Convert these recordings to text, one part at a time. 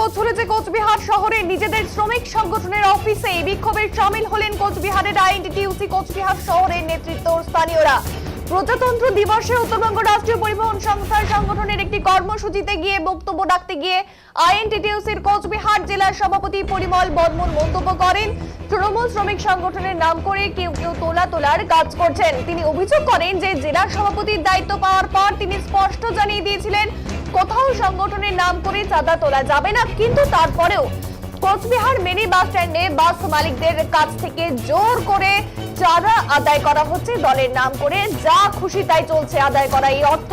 বিক্ষোভ চলেছে কোচবিহার শহরে নিজেদের শ্রমিক সংগঠনের অফিসে বিক্ষোভে শামিল হলেন কোচবিহারের আইএনটিটিউসি কোচবিহার শহরের নেতৃত্ব স্থানীয়রা। প্রজাতন্ত্র দিবসে উত্তরবঙ্গ রাষ্ট্রীয় পরিবহন সংস্থার সংগঠনের একটি কর্মসূচিতে গিয়ে বক্তব্য রাখতে গিয়ে আইএনটিটিউসির কোচবিহার জেলার সভাপতি পরিমল বর্মন মন্তব্য করেন, তৃণমূল শ্রমিক সংগঠনের নাম করে কেউ কেউ তোলার কাজ করছেন। তিনি অভিযোগ করেন যে জেলার সভাপতির দায়িত্ব পাওয়ার পর তিনি স্পষ্ট জানিয়ে দিয়েছিলেন কোথাও সংগঠনের নাম করে চাঁদা তোলা যাবে না, কিন্তু তারপরেও কোচবিহার মিনি বাস স্ট্যান্ডে বাস মালিকদের কাছ থেকে জোর করে চাঁদা আদায় করা হচ্ছে দলের নাম করে। যা খুশি তাই চলছে আদায় করা এই অর্থ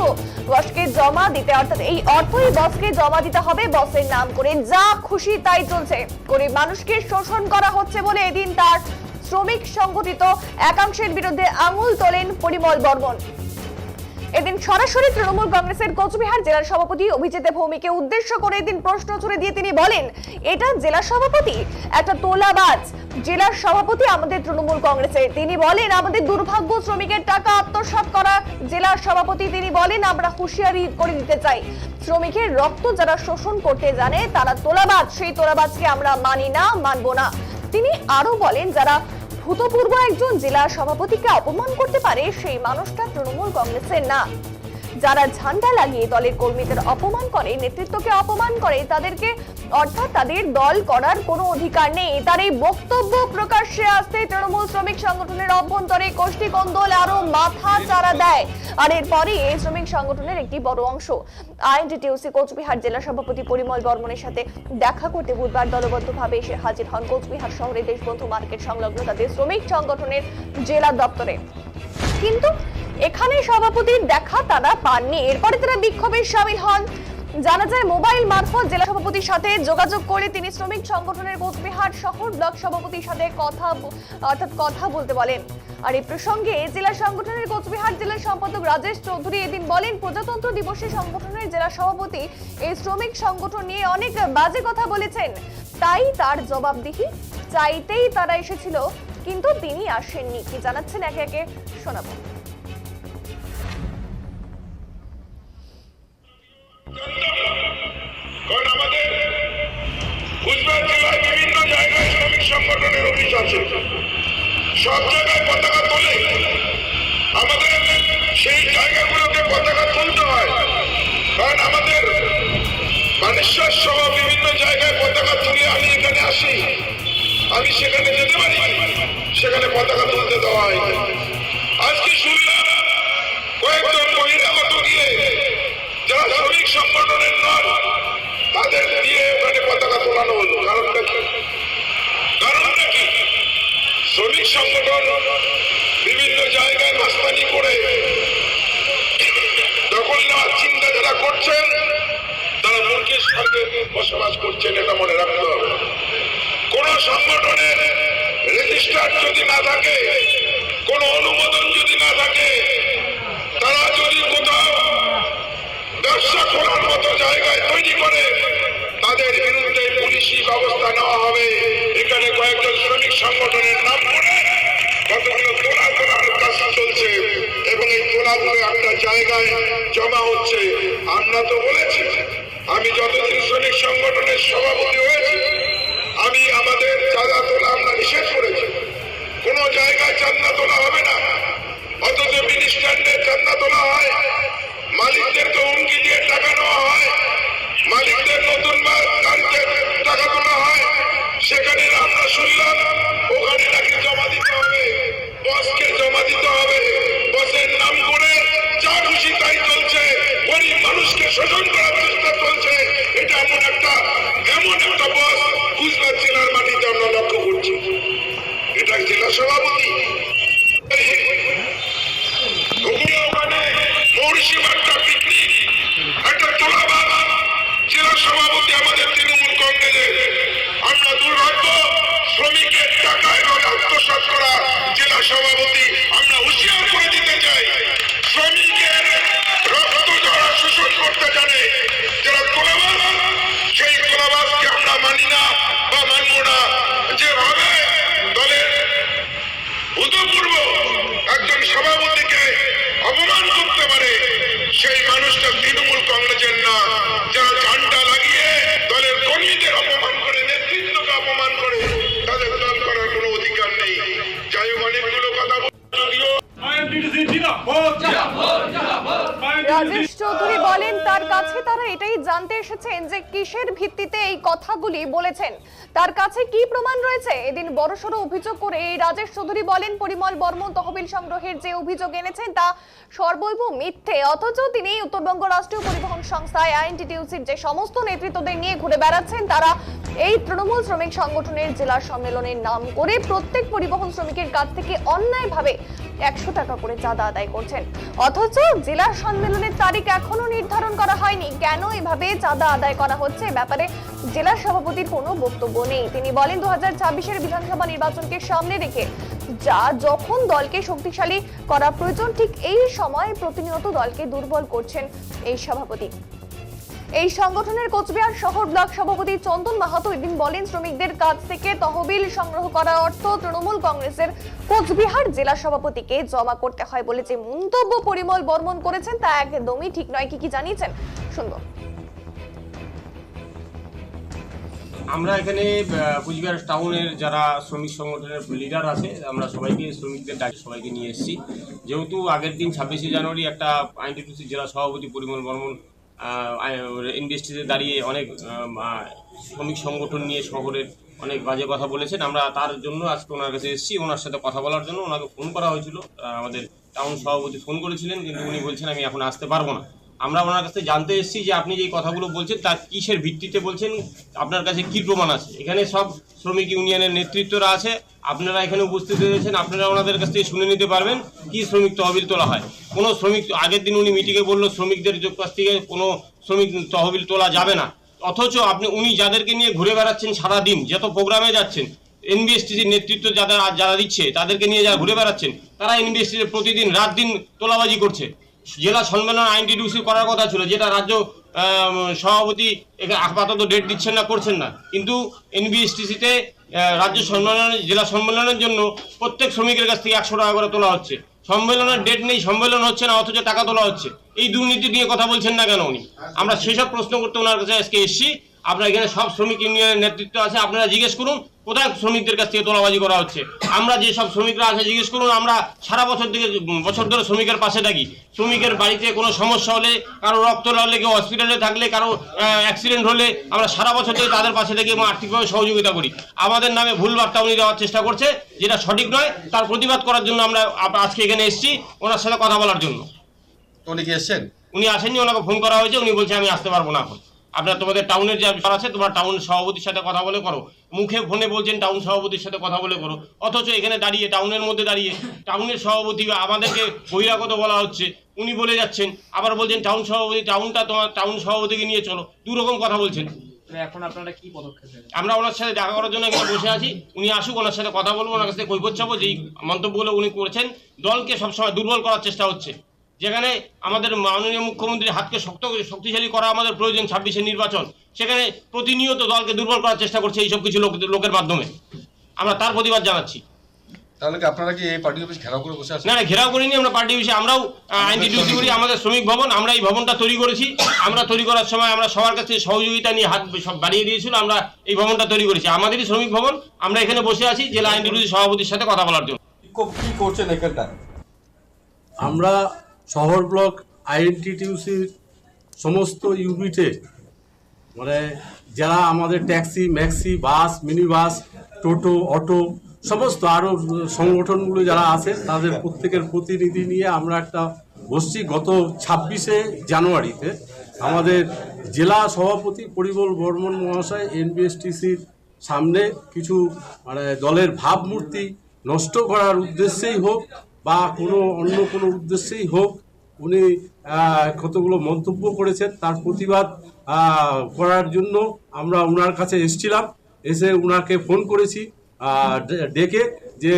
বসকে জমা দিতে, অর্থাৎ এই অর্থই বসকে জমা দিতে হবে বসের নাম করে। যা খুশি তাই চলছে গরিব মানুষকে শোষণ করা হচ্ছে বলে এদিন তার শ্রমিক সংগঠিত একাংশের বিরুদ্ধে আঙুল তোলেন পরিমল বর্মন। এদিন সরাসরি তৃণমূল কংগ্রেসের কোচবিহার জেলার সভাপতি অভিজিৎ ভৌমিকে উদ্দেশ্য করে এদিন প্রশ্ন ছুড়ে দিয়ে তিনি বলেন, এটা জেলা সভাপতি একটা তোলাবাজ। জেলার সভাপতি আমাদের তৃণমূল কংগ্রেসের। তিনি বলেন আমাদের দুর্ভাগ্য শ্রমিকের টাকা আত্মসাৎ করা জেলার সভাপতি। তিনি বলেন আমরা হুঁশিয়ারি করে দিতে চাই, শ্রমিকের রক্ত যারা শোষণ করতে জানে তারা তোলাবাজ, সেই তোলাবাজকে আমরা মানি না, মানব না। তিনি আরো বলেন যারা ভূতপূর্ব একজন জেলা সভাপতিকে অপমান করতে পারে সেই মানুষটা তৃণমূল কংগ্রেসের না। যারা ঝান্ডা লাগিয়ে দলের কর্মীদের অপমান করে, নেতৃত্বকে অপমান করে, তাদেরকে অর্থাৎ তাদের দল করার কোনো অধিকার নেই। তার এই বক্তব্য প্রকাশ্যে আসতে তৃণমূল শ্রমিক সংগঠনের অভ্যন্তরে কোষ্ঠী কোন্দল আরো মাথা চাড়া দেয়। আর এরপরে এই শ্রমিক সংগঠনের একটি বড় অংশ আইএনটিটিউসি কোচবিহার জেলা সভাপতি পরিমল বর্মনের সাথে দেখা করতে বুধবার দলবদ্ধভাবে এসে হাজির হন কোচবিহার শহরে দেশবন্ধু মার্কেট সংলগ্ন তাদের শ্রমিক সংগঠনের জেলা দপ্তরে। কিন্তু এখানে সভাপতির দেখা তারা পাননি। এরপরে তারা বিক্ষোভে শামিল হন। জানা যায় মোবাইল মারফত জেলা সভাপতির সাথে যোগাযোগ করে তিনি শ্রমিক সংগঠনের কোচবিহার শহর ব্লক সভাপতির সাথে কথা বলতে বলেন। আর এই প্রসঙ্গে জেলা সংগঠনের কোচবিহার জেলার সম্পাদক রাজেশ চৌধুরী এদিন বলেন, প্রজাতন্ত্র দিবসে সংগঠনের জেলা সভাপতি এই শ্রমিক সংগঠন নিয়ে অনেক বাজে কথা বলেছেন, তাই তার জবাবদিহি চাইতেই তারা এসেছিল, কিন্তু তিনি আসেননি। কি জানাচ্ছেন একে একে শোনাবো। বিভিন্ন জায়গায় শ্রমিক সংগঠনের অফিস আছে, সব জায়গায় পতাকা তোলে। আমাদের সেই জায়গাগুলোতে পতাকা তুলতে হয়, কারণ আমাদের বানেশ্বর সহ বিভিন্ন জায়গায় পতাকা তুলে আমি এখানে আসি, আমি সেখানে যেতে পারি, সেখানে পতাকা তুলতে দেওয়া হয়। আজকে শুনলাম কয়েকজন বহিরাগত গিয়ে যারা শ্রমিক সংগঠনের নন তাদের দিয়ে ওখানে পতাকা তোলানো হলো। কারণটা কি? শ্রমিক সংগঠন বিভিন্ন জায়গায় মাস্তানি করে দখল নেওয়ার চিন্তা যারা করছেন তারা মূর্খের সঙ্গে বসবাস করছেন, এটা মনে রাখতে হবে। কোন সংগঠনের রেজিস্টার যদি না থাকে, কোন অনুমোদন যদি না থাকে, তারা যদি কোথাও ব্যবসা করার মতো জায়গায় তৈরি করে তাদের বিরুদ্ধে পুলিশি ব্যবস্থা নেওয়া হবে। এখানে কয়েকজন শ্রমিক সংগঠনের নাম করে কতগুলো তোলার কাজ চলছে এবং এই তোলাগুলো একটা জায়গায় জমা হচ্ছে। আমরা তো বলেছি, আমি যতদিন শ্রমিক সংগঠনের সভাপতি হয়েছি আমি আমাদের চাঁদা তোলা আমরা নিষেধ করেছি। কোন জায়গায় চাঁদা তোলা হবে না, অথচ মিনি স্ট্যান্ডে চাঁদা তোলা হয়, মালিকদেরকে হুমকি দিয়ে টাকা নেওয়া হয়, মালিকদের নতুন মাল টানতে টাকা তোলা হয়। সেখানে আমরা শুনলাম ওখানে নাকি জমা দিতে হবে, বসকে জমা দিতে হবে। বসের নাম করে যা খুশি তাই চলছে, গরিব মানুষকে শোষণ করার চেষ্টা চলছে। এটা এমন একটা রাজেশ চৌধুরী বলেন তার কাছে তারা এটাই জানতে এসেছেন যে কিসের ভিত্তিতে এই কথাগুলি বলেছেন, তার কাছে কি প্রমাণ রয়েছে। এদিন বড়সড় অভিযোগ করে এই রাজেশ চৌধুরী বলেন পরিমল বর্মন তহবিল সংগ্রহের যে অভিযোগ এনেছেন তা সর্বৈব মিথ্যে, অথচ তিনি উত্তরবঙ্গ রাষ্ট্রীয় পরিবহন সংস্থায় আইএনটিটিউসির যে সমস্ত নেতৃত্বদের নিয়ে ঘুরে বেড়াচ্ছেন তারা এই তৃণমূল শ্রমিক সংগঠনের জেলা সম্মেলনের নাম করে প্রত্যেক পরিবহন শ্রমিকের কাছ থেকে অন্যায়ভাবে 100 টাকা করে চাঁদা আদায় করছেন, অথচ জেলা সম্মেলনের তারিখ এখনো নির্ধারণ করা হয়নি। কেন এভাবে চাঁদা আদায় করা হচ্ছে এ ব্যাপারে জেলা সভাপতির কোনো বক্তব্য নেই। তিনি বলেন 2026-এর বিধানসভা নির্বাচনকে সামনে রেখে যখন দলকে শক্তিশালী করা প্রয়োজন ঠিক এই সময় প্রতিনিয়ত দলকে দুর্বল করছেন এই সভাপতি। এই সংগঠনের কোচবিহার শহর ব্লক সভাপতি চন্দন মাহাতো এদিন বলেন শ্রমিকদের কাছ থেকে তহবিল সংগ্রহ করার অর্থ তৃণমূল কংগ্রেসের কোচবিহার জেলা সভাপতিকে জমা করতে হয় বলে যে মন্তব্য পরিমল বর্মন করেছেন তা একদমই ঠিক নয়। কি জানিয়েছেন শুনবো। আমরা এখানে কুচবিহার টাউনের যারা শ্রমিক সংগঠনের লিডার আছে আমরা সবাইকে শ্রমিকদের ডাকে সবাইকে নিয়ে এসেছি। যেহেতু আগের দিন 26শে জানুয়ারি একটা আইএনটিটিউসি জেলা সভাপতি পরিমল বর্মন ইন্ডাস্ট্রিতে দাঁড়িয়ে অনেক শ্রমিক সংগঠন নিয়ে শহরের অনেক বাজে কথা বলেছেন, আমরা তার জন্য আজকে ওনার কাছে এসেছি। ওনার সাথে কথা বলার জন্য ওনাকে ফোন করা হয়েছিল, আমাদের টাউন সভাপতি ফোন করেছিলেন, কিন্তু উনি বলছেন আমি এখন আসতে পারবো না। আমরা ওনার কাছে জানতে এসেছি যে আপনি যে কথাগুলো বলছেন তার কিসের ভিত্তিতে বলছেন, আপনার কাছে কি প্রমাণ আছে। এখানে সব শ্রমিক ইউনিয়নের নেতৃত্বরা আছে, আপনারা এখানে উপস্থিত হয়েছেন, আপনারা ওনাদের কাছ থেকে শুনে নিতে পারবেন কি শ্রমিক তহবিল তোলা হয়। কোনো শ্রমিক আগের দিন উনি মিটিংয়ে বললো শ্রমিকদের কাছ থেকে কোনো শ্রমিক তহবিল তোলা যাবে না, অথচ উনি যাদেরকে নিয়ে ঘুরে বেড়াচ্ছেন সারাদিন, যত প্রোগ্রামে যাচ্ছেন, এনবিএসটিসির নেতৃত্ব যারা দিচ্ছে তাদেরকে নিয়ে যারা ঘুরে বেড়াচ্ছেন তারা এনবিএসটিসির প্রতিদিন রাত দিন তোলাবাজি করছে। জেলা সম্মেলন আইএনটিটিউসি করার কথা ছিল, যেটা রাজ্য সভাপতি আপাতত ডেট দিচ্ছেন না, করছেন না, কিন্তু এনবিএসটিসিতে রাজ্য সম্মেলন জেলা সম্মেলনের জন্য প্রত্যেক শ্রমিকের কাছ থেকে 100 টাকা করে তোলা হচ্ছে। সম্মেলনের ডেট নেই, সম্মেলন হচ্ছে না, অথচ টাকা তোলা হচ্ছে। এই দুর্নীতি নিয়ে কথা বলছেন না কেন উনি? আমরা সেসব প্রশ্ন করতে ওনার কাছে আজকে এসেছি। আপনার এখানে সব শ্রমিক ইউনিয়নের নেতৃত্ব আছে, আপনারা জিজ্ঞেস করুন কোথায় শ্রমিকদের কাছ থেকে তোলাবাজি করা হচ্ছে। আমরা যে সব শ্রমিকরা আছে জিজ্ঞেস করুন, আমরা সারা বছর ধরে শ্রমিকের পাশে থাকি। শ্রমিকের বাড়িতে কোনো সমস্যা হলে, কারো রক্ত লাগলে, কেউ হসপিটালে থাকলে, কারো অ্যাক্সিডেন্ট হলে আমরা সারা বছর ধরে তাদের পাশে থেকে এবং আর্থিকভাবে সহযোগিতা করি। আমাদের নামে ভুল বার্তা উনি দেওয়ার চেষ্টা করছে, যেটা সঠিক নয়। তার প্রতিবাদ করার জন্য আমরা আজকে এখানে এসেছি ওনার সাথে কথা বলার জন্য। উনি কি এসেছেন? উনি আসেননি, ওনাকে ফোন করা হয়েছে, উনি বলছে আমি আসতে পারবো না এখন। আপনার তোমাদের টাউনের যে ব্যাপার আছে তোমরা টাউন সভাপতির সাথে কথা বলে করো, মুখে ফোনে বলছেন টাউন সভাপতির সাথে কথা বলে করো, অথচ এখানে দাঁড়িয়ে টাউনের মধ্যে দাঁড়িয়ে টাউনের সভাপতি আমাদেরকে বহিরাগত বলা হচ্ছে, উনি বলে যাচ্ছেন, আবার বলছেন টাউন সভাপতি, টাউনটা তোমার টাউন সভাপতিকে নিয়ে চলো, দুরকম কথা বলছেন। এখন আপনারা কি পদক্ষেপ নেবেন? আমরা ওনার সাথে দেখা করার জন্য এখানে বসে আছি, উনি আসুক, ওনার সাথে কথা বলবো, ওনার কাছ থেকে কৈফিয়ত চাবো। যেই মন্তব্যগুলো উনি করছেন দলকে সবসময় দুর্বল করার চেষ্টা হচ্ছে, যেখানে আমাদের মাননীয় মুখ্যমন্ত্রীর হাতকে শক্তিশালী করা আমাদের প্রয়োজন 26-এর নির্বাচন, সেখানে প্রতিনিয়ত দলকে দুর্বল করার চেষ্টা করছে এইসব কিছু লোকের মাধ্যমে। আমরা তার প্রতিবাদ জানাচ্ছি। তাহলে কি আপনারা কি এই পার্টি অফিস ঘেরাও করে বসে আছেন? না, ঘেরাও করিনি আমরা পার্টি অফিসে, আমরাও আইএনটিটিউসি করি, আমাদের শ্রমিক ভবন, আমরা এই ভবনটা তৈরি করেছি। আমরা তৈরি করার সময় আমরা সবার কাছে সহযোগিতা নিয়ে হাত সব বাড়িয়ে দিয়েছিল, আমরা এই ভবনটা তৈরি করেছি, আমাদেরই শ্রমিক ভবন। আমরা এখানে বসে আছি জেলা আইএনটিটিউসি সভাপতির সাথে কথা বলার জন্য। কি করছেন এখানটা? আমরা শহর ব্লক আইএনটিটিউসির সমস্ত ইউনিটে, মানে যারা আমাদের ট্যাক্সি, ম্যাক্সি, বাস, মিনি বাস, টোটো, অটো, সমস্ত আরও সংগঠনগুলো যারা আছে তাদের প্রত্যেকের প্রতিনিধি নিয়ে আমরা একটা বসছি। গত 26শে জানুয়ারিতে আমাদের জেলা সভাপতি পরিমল বর্মন মহাশয় এনবিএসটিসির সামনে কিছু মানে দলের ভাবমূর্তি নষ্ট করার উদ্দেশ্যেই হোক বা অন্য কোনো উদ্দেশ্যেই হোক, উনি কতগুলো মন্তব্য করেছেন, তার প্রতিবাদ করার জন্য আমরা ওনার কাছে এসেছিলাম। এসে ওনাকে ফোন করেছি ডেকে, যে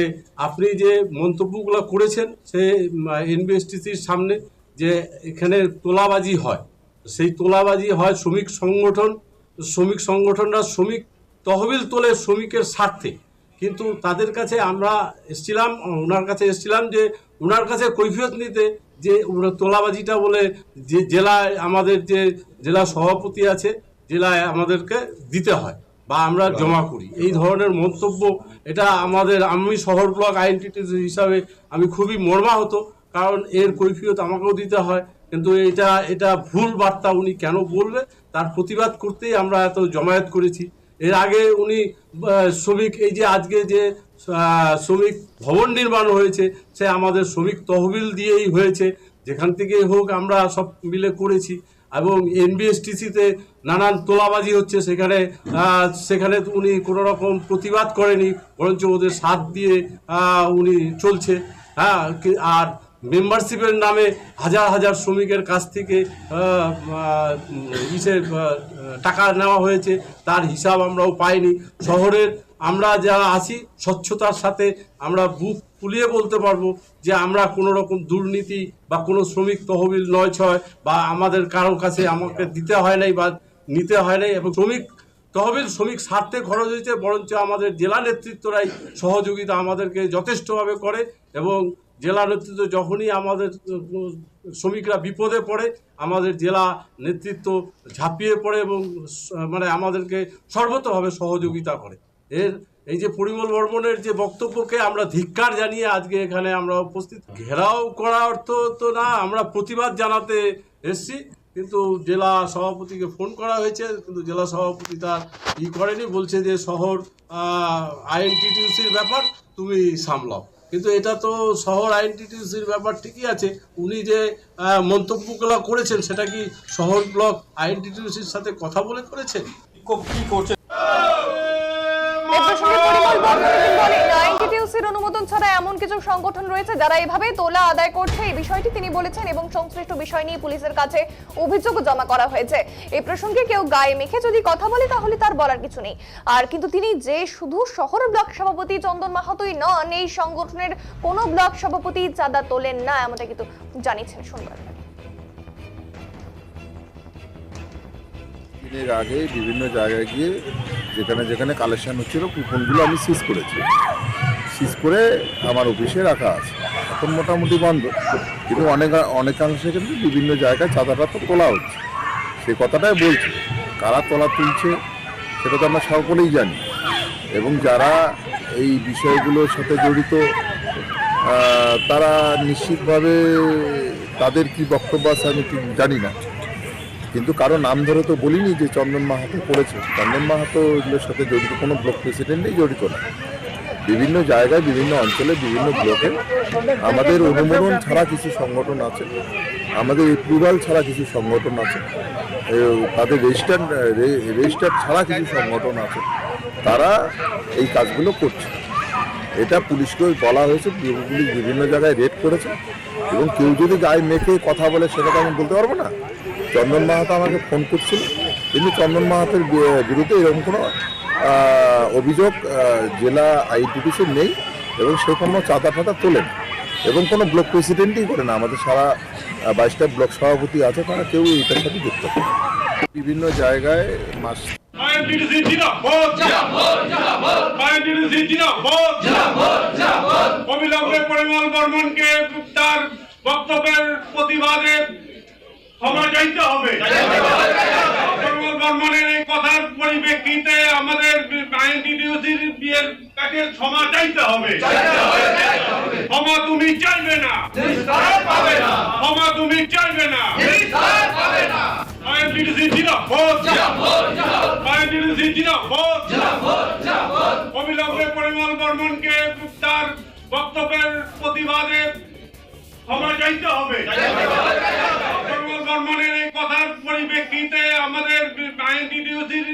আপনি যে মন্তব্যগুলো করেছেন সে এনবিএসটিসির সামনে যে এখানে তোলাবাজি হয়, সেই তোলাবাজি হয় শ্রমিক সংগঠনরা শ্রমিক তহবিল তোলে শ্রমিকের স্বার্থে, কিন্তু তাদের কাছে আমরা এসেছিলাম, ওনার কাছে এসেছিলাম যে ওনার কাছে কৈফিয়ত নিতে, যে তোলাবাজিটা বলে যে জেলায় আমাদের যে জেলা সভাপতি আছে জেলায় আমাদেরকে দিতে হয় বা আমরা জমা করি, এই ধরনের মন্তব্য। এটা আমি শহর ব্লক আইএনটিটিউসি হিসাবে আমি খুবই মর্মাহত। কারণ এর কৈফিয়ত আমাকেও দিতে হয়, কিন্তু এটা ভুল বার্তা উনি কেন বলবে তার প্রতিবাদ করতেই আমরা এত জমায়েত করেছি। এর আগে উনি শ্রমিক এই যে আজকে যে শ্রমিক ভবন নির্মাণ হয়েছে সে আমাদের শ্রমিক তহবিল দিয়েই হয়েছে, যেখান থেকেই হোক আমরা সব মিলে করেছি। এবং এনবিএসটিসিতে নানান তোলাবাজি হচ্ছে, সেখানে উনি কোনো রকম প্রতিবাদ করেনি, বরঞ্চ ওদের সাথ দিয়ে উনি চলছে। আর মেম্বারশিপের নামে হাজার হাজার শ্রমিকের কাছ থেকে টাকা নেওয়া হয়েছে, তার হিসাব আমরাও পাইনি। শহরের আমরা যারা আছি স্বচ্ছতার সাথে আমরা বুক ফুলিয়ে বলতে পারবো যে আমরা কোনো রকম দুর্নীতি বা কোনো শ্রমিক তহবিল ৯/৬ বা আমাদের কারোর কাছে আমাকে দিতে হয় নাই বা নিতে হয় নাই, এবং শ্রমিক স্বার্থে খরচ হয়েছে, বরঞ্চ আমাদের জেলা নেতৃত্বরাই সহযোগিতা আমাদেরকে যথেষ্টভাবে করে। এবং জেলা নেতৃত্ব যখনই আমাদের শ্রমিকরা বিপদে পড়ে আমাদের জেলা নেতৃত্ব ঝাঁপিয়ে পড়ে এবং মানে আমাদেরকে সর্বতভাবে সহযোগিতা করে। এই যে পরিমল বর্মনের যে বক্তব্যকে আমরা ধিক্কার জানিয়ে আজকে এখানে আমরা উপস্থিত। ঘেরাও করা অর্থ তো না, আমরা প্রতিবাদ জানাতে এসেছি, কিন্তু জেলা সভাপতিকে ফোন করা হয়েছে, কিন্তু জেলা সভাপতি তার করেনি, বলছে যে শহর আইএনটিটিউসির ব্যাপার তুমি সামলাও। কিন্তু এটা তো শহর আইএনটিটিউসির ব্যাপার ঠিকই আছে, উনি যে মন্তব্যগুলো করেছেন সেটা কি শহর ব্লক আইএনটিটিউসির সাথে কথা বলে করেছেন? কি করছেন? আইএনটিটিউসির অনুমোদন ছাড়া এমন কিছু সংগঠন রয়েছে যারা এভাবে তোলা আদায় করছে, এই বিষয়টি তিনি বলেছেন এবং সংশ্লিষ্ট বিষয় নিয়ে পুলিশের কাছে অভিযোগ জমা করা হয়েছে। এই প্রসঙ্গে কেউ গায়ে মেখে যদি কথা বলে তাহলে তার বলার কিছু নেই। আর কিন্তু তিনি যে শুধু শহর ব্লক সভাপতি চন্দন মাহাতোই নন, এই সংগঠনের কোন ব্লক সভাপতি চাঁদা তোলেন না, এমনটা কিন্তু জানিয়েছেন। শুনবেন। এর আগে বিভিন্ন জায়গায় গিয়ে যেখানে যেখানে কালেকশন হচ্ছিল কুপনগুলো আমি সিজ করেছি, সিজ করে আমার অফিসে রাখা আছে। এখন মোটামুটি বন্ধ, কিন্তু অনেকাংশে কিন্তু বিভিন্ন জায়গায় চাঁদাটা তো তোলা হচ্ছে। সে কথাটাই বলছি, কারা তোলা তুলছে সেটা তো আমরা সকলেই জানি, এবং যারা এই বিষয়গুলোর সাথে জড়িত তারা নিশ্চিতভাবে তাদের কি বক্তব্য আছে আমি ঠিক জানি না, কিন্তু কারো নাম ধরে তো বলিনি যে চন্দন মাহাতো করেছে। চন্দন মাহাতো এগুলোর সাথে জড়িত কোনো ব্লক প্রেসিডেন্টই জড়িত না। বিভিন্ন জায়গায় বিভিন্ন অঞ্চলে বিভিন্ন ব্লকে আমাদের অনুমোদন ছাড়া কিছু সংগঠন আছে, আমাদের অ্যাপ্রুভাল ছাড়া কিছু সংগঠন আছে, তাদের রেজিস্টার ছাড়া কিছু সংগঠন আছে, তারা এই কাজগুলো করছে। এটা পুলিশকে বলা হয়েছে, পুলিশ বিভিন্ন জায়গায় রেড করেছে, এবং কেউ যদি গায়ে মেখে কথা বলে সেটা তো আমি বলতে পারবো না। চন্দন মাহাতো আমাকে ফোন করছিল, কিন্তু চন্দন মাহাতোর বিরুদ্ধে এরকম কোনো অভিযোগ জেলা আইটিটিসির নেই, এবং সে কোনো চাঁদা ফাঁদা তোলে না, এবং কোনো ব্লক প্রেসিডেন্টই করে না। আমাদের সারা 22টা ব্লক সভাপতি আছে, তারা কেউ এটার সাথে যুক্ত করে। বিভিন্ন জায়গায় মাস অবিলম্বে পরিমল বর্মনকে তার বক্তব্যের প্রতিবাদে ক্ষমা চাইতে হবে। পরিমল বর্মনের এই কথার পরিপ্রেক্ষিতে আমাদের আইএনটিটিউসির বিয়ের তাকে ক্ষমা চাইতে হবে। ক্ষমা তুমি চাইবে না, ক্ষমা তুমি চাইবে না। আইএনটিটিউসি জিন্দাবাদ, আইএনটিটিউসি জিন্দাবাদ। অবিলম্বে পরিমল বর্মনকে তার বক্তব্যের প্রতিবাদে ক্ষমা চাইতে হবে।